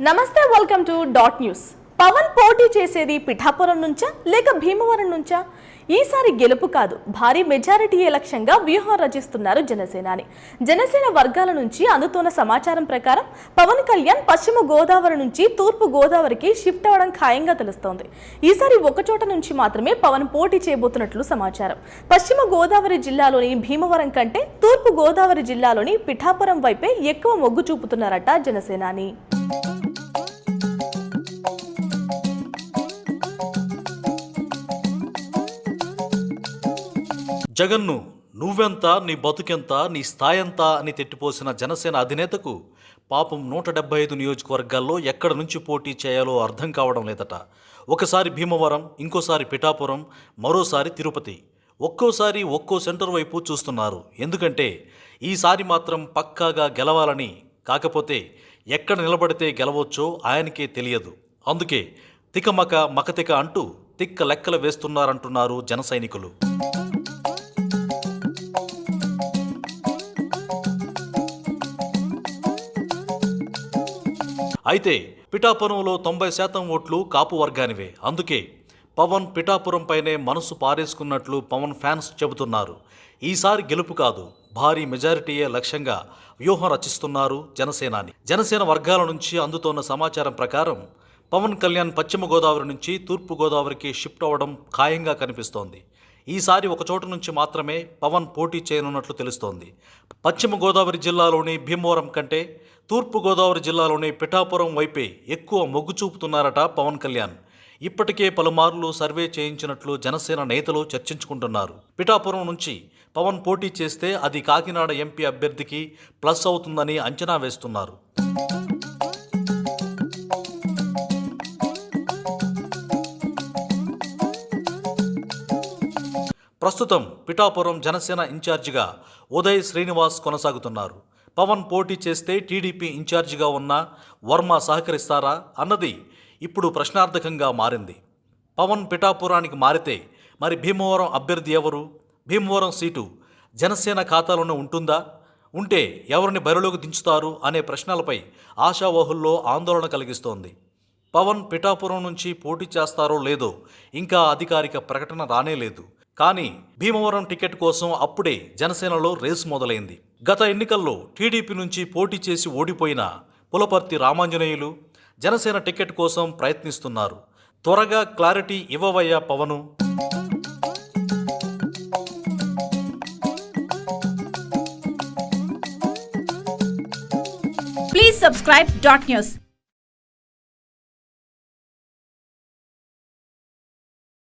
నమస్తే, welcome to Dot News. Pawan పోటీ చేసేది పిఠాపురం నుంచా లేక భీమవరం నుంచా? ఈసారి గెలుపు కాదు, భారీ మెజారిటీ లక్ష్యంగా వ్యూహం రచిస్తున్నారు జనసేన వర్గాల నుంచి అందుతున్న సమాచారం ప్రకారం పవన్ కళ్యాణ్ పశ్చిమ గోదావరి నుంచి తూర్పు గోదావరికి షిఫ్ట్ అవ్వడం ఖాయంగా తెలుస్తోంది. ఈసారి ఒకచోట నుంచి మాత్రమే పవన్ పోటీ చేయబోతున్నట్లు సమాచారం. పశ్చిమ గోదావరి జిల్లాలోని భీమవరం కంటే తూర్పు గోదావరి జిల్లాలోని పిఠాపురం వైపే ఎక్కువ మొగ్గు చూపుతున్నారట జనసేనాని. జగన్ను నువ్వెంత, నీ బతుకెంత, నీ స్థాయంత అని తిట్టిపోసిన జనసేన అధినేతకు పాపం 175 నియోజకవర్గాల్లో ఎక్కడ నుంచి పోటీ చేయాలో అర్థం కావడం లేదట. ఒకసారి భీమవరం, ఇంకోసారి పిఠాపురం, మరోసారి తిరుపతి. ఒక్కోసారి ఒక్కో సెంటర్ వైపు చూస్తున్నారు. ఎందుకంటే ఈసారి మాత్రం పక్కాగా గెలవాలని, కాకపోతే ఎక్కడ నిలబడితే గెలవచ్చో ఆయనకే తెలియదు. అందుకే తికమక మకతిక అంటూ తిక్క లెక్కలు వేస్తున్నారంటున్నారు జన సైనికులు. అయితే పిఠాపురంలో 90% ఓట్లు కాపు వర్గానివే. అందుకే పవన్ పిఠాపురం పైనే మనసు పారేసుకున్నట్లు పవన్ ఫ్యాన్స్ చెబుతున్నారు. ఈసారి గెలుపు కాదు, భారీ మెజారిటీయే లక్ష్యంగా వ్యూహం రచిస్తున్నారు జనసేన వర్గాల నుంచి అందుతోన్న సమాచారం ప్రకారం పవన్ కళ్యాణ్ పశ్చిమ గోదావరి నుంచి తూర్పు గోదావరికి షిఫ్ట్ అవ్వడం ఖాయంగా కనిపిస్తోంది. ఈసారి ఒక చోటు నుంచి మాత్రమే పవన్ పోటీ చేయనున్నట్లు తెలుస్తోంది. పశ్చిమ గోదావరి జిల్లాలోని భీమవరం కంటే తూర్పు గోదావరి జిల్లాలోని పిఠాపురం వైపే ఎక్కువ మొగ్గు చూపుతున్నారట పవన్ కళ్యాణ్. ఇప్పటికే పలుమార్లు సర్వే చేయించినట్లు జనసేన నేతలు చర్చించుకుంటున్నారు. పిఠాపురం నుంచి పవన్ పోటీ చేస్తే అది కాకినాడ ఎంపీ అభ్యర్థికి ప్లస్ అవుతుందని అంచనా వేస్తున్నారు. ప్రస్తుతం పిఠాపురం జనసేన ఇన్ఛార్జిగా ఉదయ్ శ్రీనివాస్ కొనసాగుతున్నారు. పవన్ పోటీ చేస్తే టీడీపీ ఇన్ఛార్జిగా ఉన్న వర్మ సహకరిస్తారా అన్నది ఇప్పుడు ప్రశ్నార్థకంగా మారింది. పవన్ పిఠాపురానికి మారితే మరి భీమవరం అభ్యర్థి ఎవరు? భీమవరం సీటు జనసేన ఖాతాలోనే ఉంటుందా? ఉంటే ఎవరిని బరిలోకి దించుతారు అనే ప్రశ్నలపై ఆశావహుల్లో ఆందోళన కలిగిస్తోంది. పవన్ పిఠాపురం నుంచి పోటీ చేస్తారో లేదో ఇంకా అధికారిక ప్రకటన రానేలేదు. కానీ భీమవరం టికెట్ కోసం అప్పుడే జనసేనలో రేసు మొదలైంది. గత ఎన్నికల్లో టీడీపీ నుంచి పోటీ చేసి ఓడిపోయిన పులపర్తి రామాంజనేయులు జనసేన టికెట్ కోసం ప్రయత్నిస్తున్నారు. త్వరగా క్లారిటీ ఇవ్వవయ్యా పవను. Please subscribe dot news.